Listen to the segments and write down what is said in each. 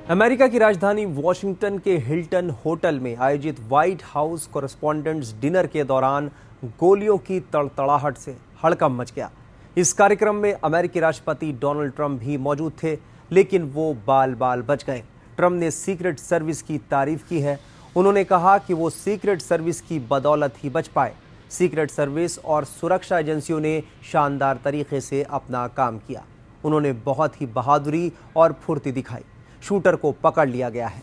America की राजधानी Washington के हिल्टन होटल में आयोजित व्हाइट हाउस कॉरेस्पॉन्डेंट्स डिनर के दौरान गोलियों की तड़तड़ाहट से हड़कंप मच गया। इस कार्यक्रम में अमेरिकी राष्ट्रपति डोनाल्ड ट्रंप भी मौजूद थे, लेकिन वो बाल बाल बच गए। ट्रंप ने सीक्रेट सर्विस की तारीफ की है। उन्होंने कहा कि वो सीक्रेट सर्विस की बदौलत ही बच पाए। सीक्रेट सर्विस और सुरक्षा एजेंसियों ने शानदार तरीके से अपना काम किया। उन्होंने बहुत ही बहादुरी और फुर्ती दिखाई। शूटर को पकड़ लिया गया है।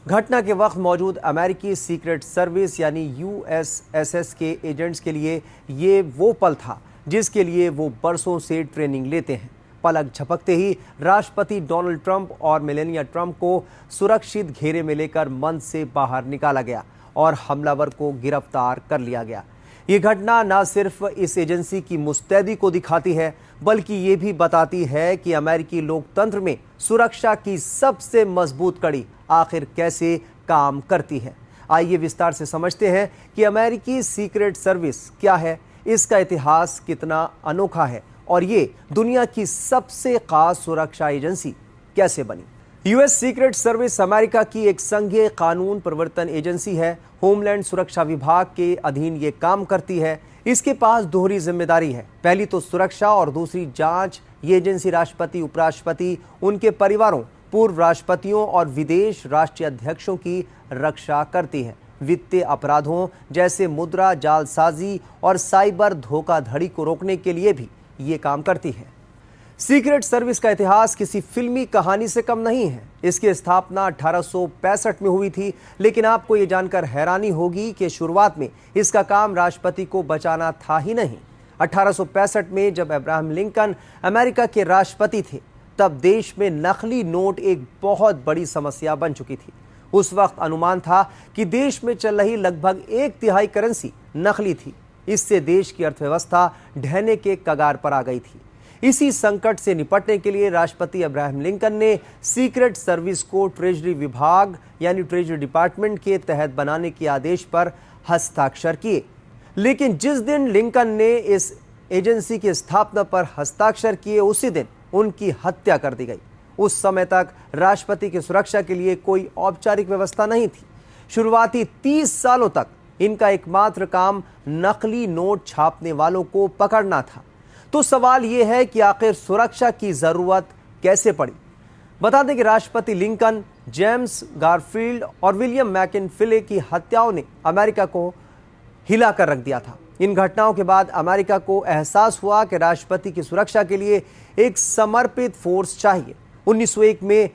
घटना के वक्त मौजूद अमेरिकी सीक्रेट सर्विस यानी यूएसएसएस के एजेंट्स के लिए ये वो पल था जिसके लिए वो बरसों से ट्रेनिंग लेते हैं। पलक झपकते ही राष्ट्रपति डोनाल्ड ट्रंप और मेलानिया ट्रंप को सुरक्षित घेरे में लेकर मंच से बाहर निकाला गया और हमलावर को गिरफ्तार कर लिया गया। ये घटना न सिर्फ इस एजेंसी की मुस्तैदी को दिखाती है, बल्कि ये भी बताती है कि अमेरिकी लोकतंत्र में सुरक्षा की सबसे मजबूत कड़ी आखिर कैसे काम करती है। आइए विस्तार से समझते हैं कि अमेरिकी सीक्रेट सर्विस क्या है, इसका इतिहास कितना अनोखा है और ये दुनिया की सबसे खास सुरक्षा एजेंसी कैसे बनी। यूएस सीक्रेट सर्विस अमेरिका की एक संघीय कानून प्रवर्तन एजेंसी है। होमलैंड सुरक्षा विभाग के अधीन ये काम करती है। इसके पास दोहरी जिम्मेदारी है, पहली तो सुरक्षा और दूसरी जांच। ये एजेंसी राष्ट्रपति, उपराष्ट्रपति, उनके परिवारों, पूर्व राष्ट्रपतियों और विदेश राष्ट्रीय अध्यक्षों की रक्षा करती है। वित्तीय अपराधों जैसे मुद्रा जालसाजी और साइबर धोखाधड़ी को रोकने के लिए भी ये काम करती है। सीक्रेट सर्विस का इतिहास किसी फिल्मी कहानी से कम नहीं है। इसकी स्थापना 1865 में हुई थी, लेकिन आपको ये जानकर हैरानी होगी कि शुरुआत में इसका काम राष्ट्रपति को बचाना था ही नहीं। 1865 में जब अब्राहम लिंकन अमेरिका के राष्ट्रपति थे, तब देश में नकली नोट एक बहुत बड़ी समस्या बन चुकी थी। उस वक्त अनुमान था कि देश में चल रही लगभग 1/3 करेंसी नकली थी। इससे देश की अर्थव्यवस्था ढहने के कगार पर आ गई थी। इसी संकट से निपटने के लिए राष्ट्रपति अब्राहम लिंकन ने सीक्रेट सर्विस को ट्रेजरी विभाग यानी ट्रेजरी डिपार्टमेंट के तहत बनाने के आदेश पर हस्ताक्षर किए। लेकिन जिस दिन लिंकन ने इस एजेंसी की स्थापना पर हस्ताक्षर किए, उसी दिन उनकी हत्या कर दी गई। उस समय तक राष्ट्रपति की सुरक्षा के लिए कोई औपचारिक व्यवस्था नहीं थी। शुरुआती 30 सालों तक इनका एकमात्र काम नकली नोट छापने वालों को पकड़ना था। तो सवाल यह है कि आखिर सुरक्षा की जरूरत कैसे पड़ी। बता दें कि राष्ट्रपति लिंकन, जेम्स गारफील्ड और विलियम मैकिन-फिले की हत्याओं ने अमेरिका को हिला कर रख दिया था। इन घटनाओं के बाद अमेरिका को एहसास हुआ कि राष्ट्रपति की सुरक्षा के लिए एक समर्पित फोर्स चाहिए। 1901 में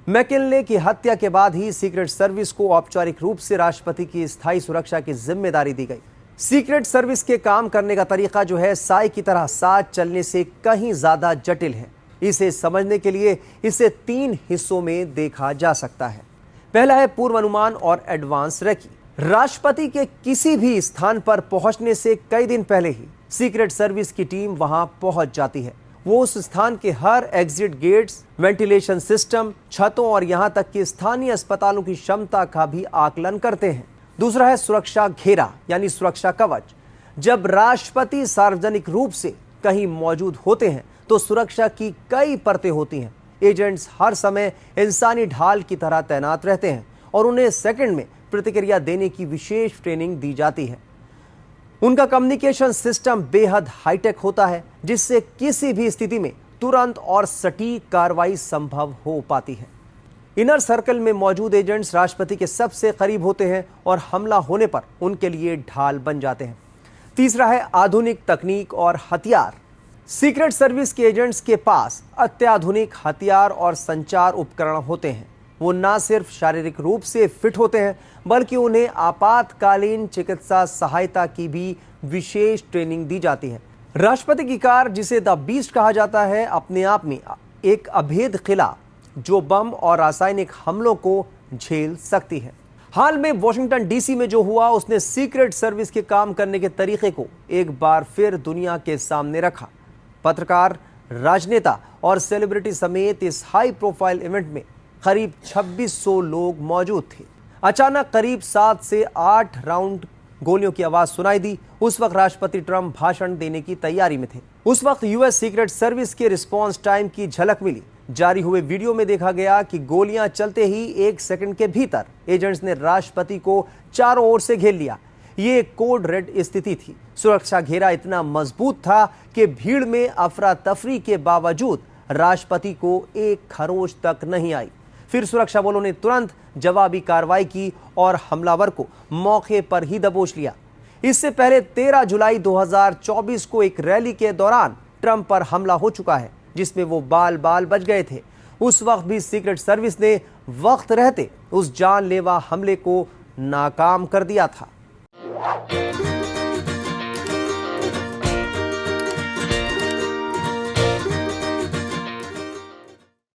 मैकिनले की हत्या के बाद ही सीक्रेट सर्विस को औपचारिक रूप से राष्ट्रपति की स्थायी सुरक्षा की जिम्मेदारी दी गई। सीक्रेट सर्विस के काम करने का तरीका जो है, साई की तरह साथ चलने से कहीं ज्यादा जटिल है। इसे समझने के लिए इसे 3 हिस्सों में देखा जा सकता है। पहला है पूर्वानुमान और एडवांस रेकी। राष्ट्रपति के किसी भी स्थान पर पहुंचने से कई दिन पहले ही सीक्रेट सर्विस की टीम वहां पहुंच जाती है। वो उस स्थान के हर एग्जिट गेट्स, वेंटिलेशन सिस्टम, छतों और यहां तक कि स्थानीय अस्पतालों की क्षमता का भी आकलन करते हैं। दूसरा है सुरक्षा घेरा यानी सुरक्षा कवच। जब राष्ट्रपति सार्वजनिक रूप से कहीं मौजूद होते हैं तो सुरक्षा की कई परतें होती हैं। एजेंट्स हर समय इंसानी ढाल की तरह तैनात रहते हैं और उन्हें सेकंड में प्रतिक्रिया देने की विशेष ट्रेनिंग दी जाती है। उनका कम्युनिकेशन सिस्टम बेहद हाईटेक होता है, जिससे किसी भी स्थिति में तुरंत और सटीक कार्रवाई संभव हो पाती है। इनर सर्कल में मौजूद एजेंट्स राष्ट्रपति के सबसे करीब होते हैं और हमला होने पर उनके लिए ढाल बन जाते हैं। तीसरा है आधुनिक तकनीक और हथियार। सीक्रेट सर्विस के एजेंट्स के पास अत्याधुनिक हथियार और संचार उपकरण होते हैं। वो न सिर्फ शारीरिक रूप से फिट होते हैं, बल्कि उन्हें आपातकालीन चिकित्सा सहायता की भी विशेष ट्रेनिंग दी जाती है। राष्ट्रपति की कार, जिसे द बीस्ट कहा जाता है, अपने आप में एक अभेद किला जो बम और रासायनिक हमलों को झेल सकती है। हाल में वॉशिंगटन डीसी में जो हुआ, उसने सीक्रेट सर्विस के काम करने के तरीके को एक बार फिर दुनिया के सामने रखा। पत्रकार, राजनेता और सेलिब्रिटी समेत इस हाई प्रोफाइल इवेंट में करीब 2600 लोग मौजूद थे। अचानक करीब 7 से 8 राउंड गोलियों की आवाज सुनाई दी। उस वक्त राष्ट्रपति ट्रंप भाषण देने की तैयारी में थे। उस वक्त यूएस सीक्रेट सर्विस के रिस्पॉन्स टाइम की झलक मिली। जारी हुए वीडियो में देखा गया कि गोलियां चलते ही 1 सेकंड के भीतर एजेंट्स ने राष्ट्रपति को चारों ओर से घेर लिया। ये कोड रेड स्थिति थी। सुरक्षा घेरा इतना मजबूत था कि भीड़ में अफरा तफरी के बावजूद राष्ट्रपति को एक खरोच तक नहीं आई। फिर सुरक्षा बलों ने तुरंत जवाबी कार्रवाई की और हमलावर को मौके पर ही दबोच लिया। इससे पहले 13 जुलाई 2024 को एक रैली के दौरान ट्रंप पर हमला हो चुका है, जिसमें वो बाल बाल बच गए थे। उस वक्त भी सीक्रेट सर्विस ने वक्त रहते उस जानलेवा हमले को नाकाम कर दिया था।